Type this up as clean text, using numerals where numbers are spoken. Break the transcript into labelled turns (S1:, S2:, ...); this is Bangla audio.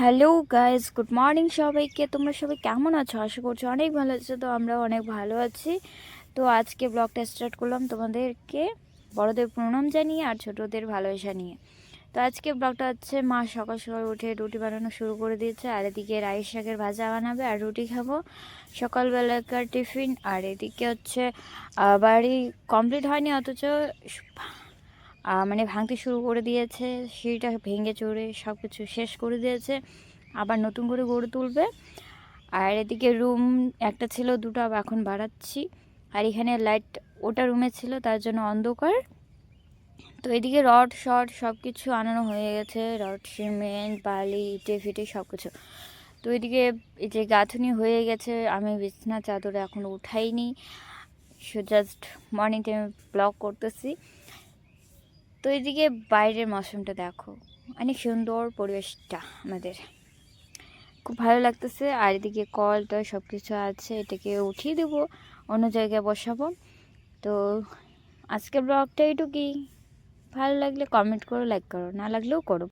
S1: হ্যালো গাইজ, গুড মর্নিং সবাইকে। তোমরা সবাই কেমন আছো? আশা করছি অনেক ভালো আছো। তো আমরাও অনেক ভালো আছি। তো আজকে ব্লগটা স্টার্ট করলাম তোমাদেরকে বড়দের প্রণাম জানিয়ে আর ছোটদের ভালোবাসা নিয়ে। তো আজকে ব্লগটা হচ্ছে মা সকাল সকাল উঠে রুটি বানানো শুরু করে দিয়েছে, আর এদিকে রাইস শাকের ভাজা বানাবে আর রুটি খাবো সকালবেলাকার টিফিন। আর এদিকে হচ্ছে বাড়ি কমপ্লিট হয়নি অথচ মানে ভাঙতে শুরু করে দিয়েছে, সিঁড়িটা ভেঙে চড়ে সব কিছু শেষ করে দিয়েছে, আবার নতুন করে গড়ে তুলবে। আর এদিকে রুম একটা ছিল, দুটো এখন বাড়াচ্ছি। আর এখানে লাইট ওটা রুমে ছিল, তার জন্য অন্ধকার। তো এদিকে রড শড সব কিছু আনানো হয়ে গেছে, রড, সিমেন্ট, বালি, ইটে ফিটে সব কিছু। তো এদিকে এই যে গাঁথনি হয়ে গেছে, আমি বিছনা চাদরে এখন উঠাইনি, জাস্ট মর্নিং টাইমে ব্লগ করতেছি। তো এদিকে বাইরের মৌসুমটা দেখো, অনেক সুন্দর পরিবেশটা, আমাদের খুব ভালো লাগতেছে। আর এদিকে কলটা সব কিছু আছে, এটাকে উঠিয়ে দেবো, অন্য জায়গায় বসাবো। তো আজকের ব্লগটা এইটুকুই। ভালো লাগলে কমেন্ট করো, লাইক করো, না লাগলেও করো।